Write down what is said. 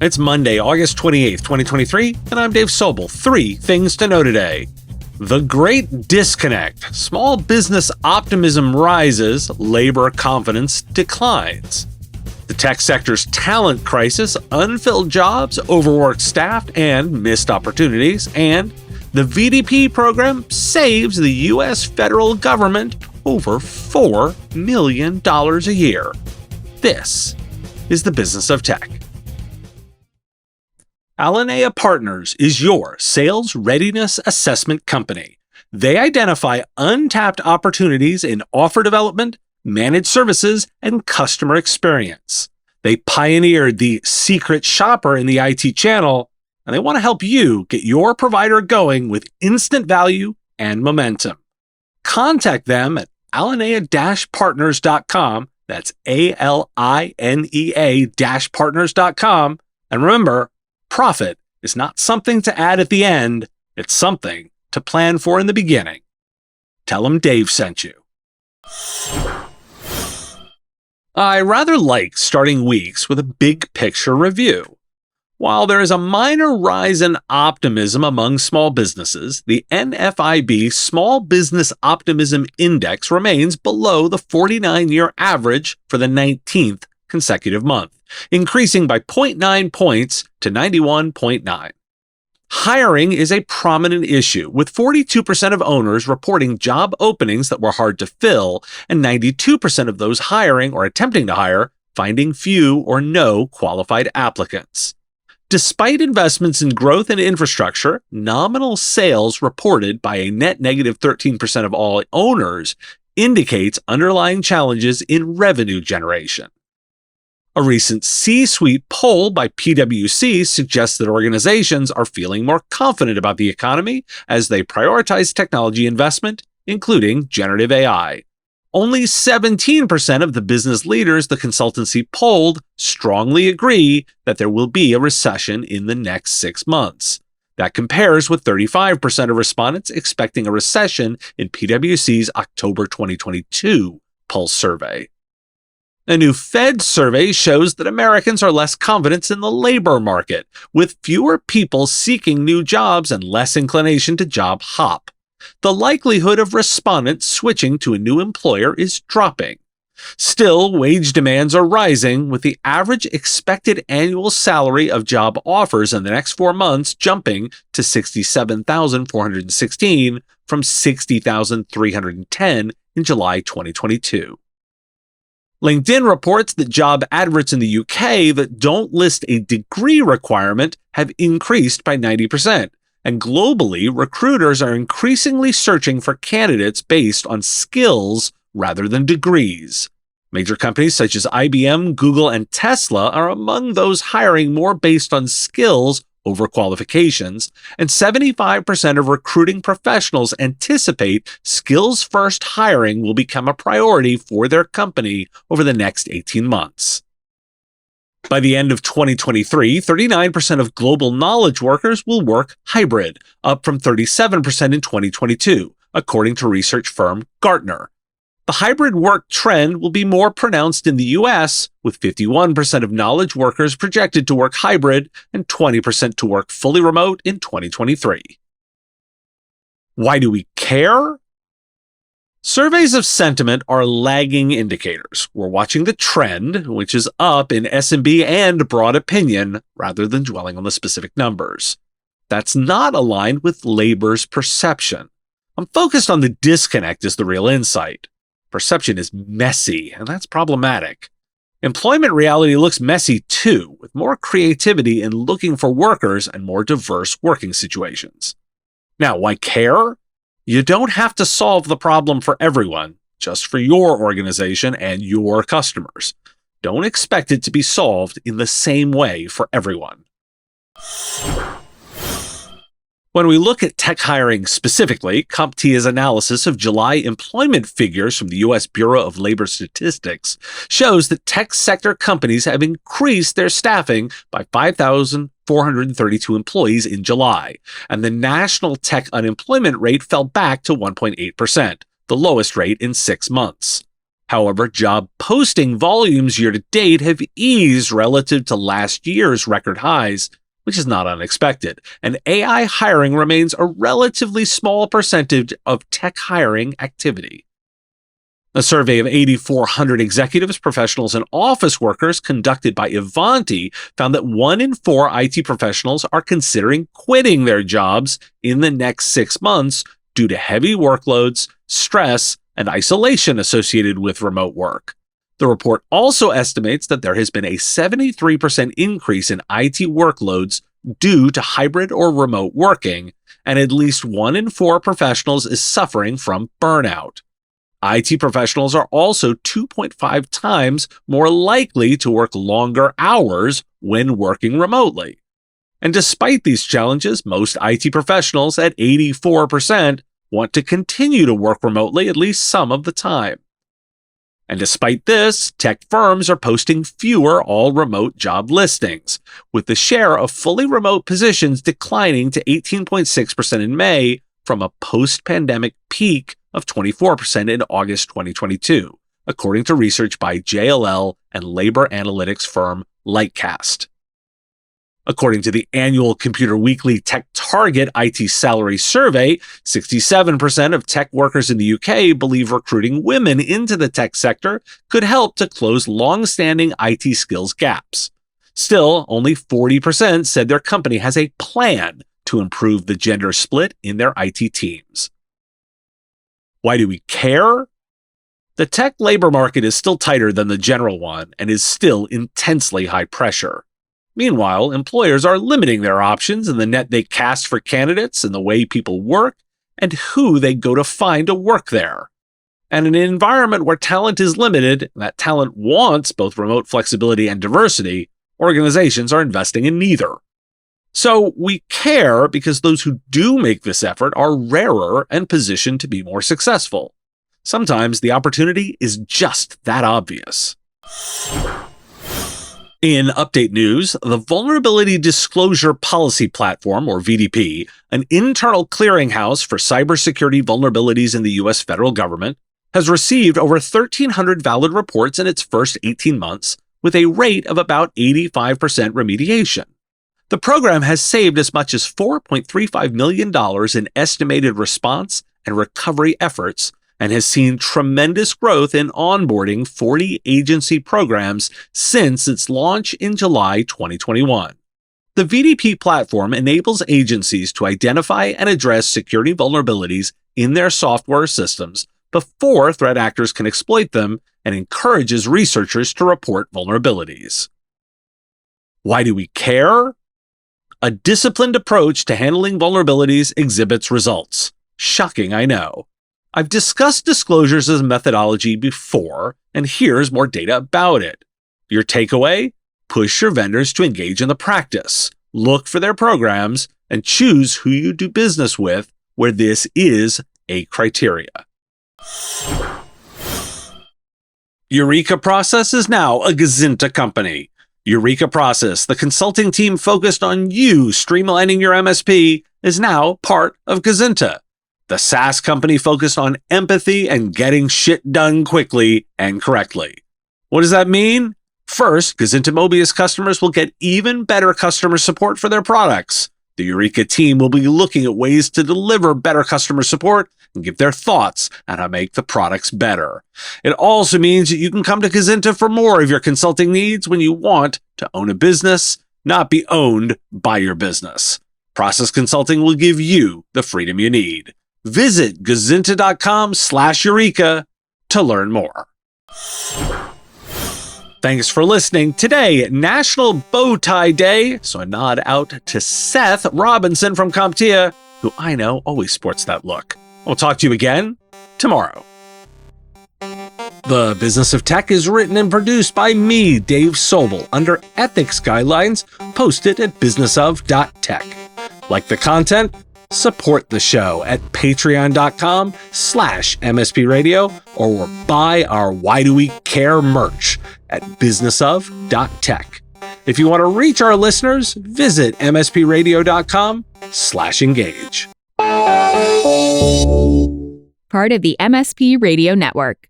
It's Monday, August 28th, 2023, and I'm Dave Sobel. 3 things to know today. The Great Disconnect. Small business optimism rises, labor confidence declines. The tech sector's talent crisis, unfilled jobs, overworked staff, and missed opportunities. And the VDP program saves the U.S. federal government over $4 million a year. This is the business of tech. Alanea Partners is your sales readiness assessment company. They identify untapped opportunities in offer development, managed services, and customer experience. They pioneered the secret shopper in the IT channel, and they want to help you get your provider going with instant value and momentum. Contact them at alanea-partners.com. That's ALINEA-partners.com. And remember, profit is not something to add at the end, it's something to plan for in the beginning. Tell them Dave sent you. I rather like starting weeks with a big picture review. While there is a minor rise in optimism among small businesses, the NFIB Small Business Optimism Index remains below the 49-year average for the 19th consecutive month, increasing by 0.9 points to 91.9. Hiring is a prominent issue, with 42% of owners reporting job openings that were hard to fill, and 92% of those hiring or attempting to hire finding few or no qualified applicants. Despite investments in growth and infrastructure, nominal sales reported by a net negative 13% of all owners indicates underlying challenges in revenue generation. A recent C-suite poll by PwC suggests that organizations are feeling more confident about the economy as they prioritize technology investment, including generative AI. Only 17% of the business leaders the consultancy polled strongly agree that there will be a recession in the next 6 months. That compares with 35% of respondents expecting a recession in PwC's October 2022 pulse survey. A new Fed survey shows that Americans are less confident in the labor market, with fewer people seeking new jobs and less inclination to job hop. The likelihood of respondents switching to a new employer is dropping. Still, wage demands are rising, with the average expected annual salary of job offers in the next 4 months jumping to $67,416 from $60,310 in July 2022. LinkedIn reports that job adverts in the UK that don't list a degree requirement have increased by 90%. And globally, recruiters are increasingly searching for candidates based on skills rather than degrees. Major companies such as IBM, Google, and Tesla are among those hiring more based on skills over qualifications, and 75% of recruiting professionals anticipate skills-first hiring will become a priority for their company over the next 18 months. By the end of 2023, 39% of global knowledge workers will work hybrid, up from 37% in 2022, according to research firm Gartner. The hybrid work trend will be more pronounced in the U.S., with 51% of knowledge workers projected to work hybrid and 20% to work fully remote in 2023. Why do we care? Surveys of sentiment are lagging indicators. We're watching the trend, which is up in SMB and broad opinion, rather than dwelling on the specific numbers. That's not aligned with labor's perception. I'm focused on the disconnect as the real insight. Perception is messy, and that's problematic. Employment reality looks messy too, with more creativity in looking for workers and more diverse working situations. Now, why care? You don't have to solve the problem for everyone, just for your organization and your customers. Don't expect it to be solved in the same way for everyone. When we look at tech hiring specifically, CompTIA's analysis of July employment figures from the U.S. Bureau of Labor Statistics shows that tech sector companies have increased their staffing by 5,432 employees in July, and the national tech unemployment rate fell back to 1.8%, the lowest rate in 6 months. However, job posting volumes year to date have eased relative to last year's record highs, which is not unexpected, and AI hiring remains a relatively small percentage of tech hiring activity. A survey of 8,400 executives, professionals, and office workers conducted by Ivanti found that 1 in 4 IT professionals are considering quitting their jobs in the next 6 months due to heavy workloads, stress, and isolation associated with remote work. The report also estimates that there has been a 73% increase in IT workloads due to hybrid or remote working, and at least 1 in 4 professionals is suffering from burnout. IT professionals are also 2.5 times more likely to work longer hours when working remotely. And despite these challenges, most IT professionals at 84% want to continue to work remotely at least some of the time. And despite this, tech firms are posting fewer all-remote job listings, with the share of fully remote positions declining to 18.6% in May from a post-pandemic peak of 24% in August 2022, according to research by JLL and labor analytics firm Lightcast. According to the annual Computer Weekly Tech Target IT salary survey, 67% of tech workers in the UK believe recruiting women into the tech sector could help to close long-standing IT skills gaps. Still, only 40% said their company has a plan to improve the gender split in their IT teams. Why do we care? The tech labor market is still tighter than the general one and is still intensely high pressure. Meanwhile, employers are limiting their options in the net they cast for candidates and the way people work and who they go to find to work there. And in an environment where talent is limited, and that talent wants both remote flexibility and diversity, organizations are investing in neither. So we care because those who do make this effort are rarer and positioned to be more successful. Sometimes the opportunity is just that obvious. In update news, the Vulnerability Disclosure Policy Platform, or VDP, an internal clearinghouse for cybersecurity vulnerabilities in the U.S. federal government, has received over 1,300 valid reports in its first 18 months, with a rate of about 85% remediation. The program has saved as much as $4.35 million in estimated response and recovery efforts, and has seen tremendous growth in onboarding 40 agency programs since its launch in July 2021. The VDP platform enables agencies to identify and address security vulnerabilities in their software systems before threat actors can exploit them, and encourages researchers to report vulnerabilities. Why do we care? A disciplined approach to handling vulnerabilities exhibits results. Shocking, I know. I've discussed disclosures as a methodology before, and here's more data about it. Your takeaway? Push your vendors to engage in the practice. Look for their programs and choose who you do business with where this is a criteria. Eureka Process is now a Gazinta company. Eureka Process, the consulting team focused on you streamlining your MSP, is now part of Gazinta, the SaaS company focused on empathy and getting shit done quickly and correctly. What does that mean? First, Gazinta Mobius customers will get even better customer support for their products. The Eureka team will be looking at ways to deliver better customer support and give their thoughts on how to make the products better. It also means that you can come to Gazinta for more of your consulting needs when you want to own a business, not be owned by your business. Process Consulting will give you the freedom you need. Visit gazinta.com/Eureka to learn more. Thanks for listening. Today, National Bow Tie Day, so a nod out to Seth Robinson from CompTIA, who I know always sports that look. We'll talk to you again tomorrow. The Business of Tech is written and produced by me, Dave Sobel, under ethics guidelines posted at businessof.tech. Like the content? Support the show at patreon.com/MSP Radio or buy our Why Do We Care merch at businessof.tech. If you want to reach our listeners, visit mspradio.com/engage. Part of the MSP Radio Network.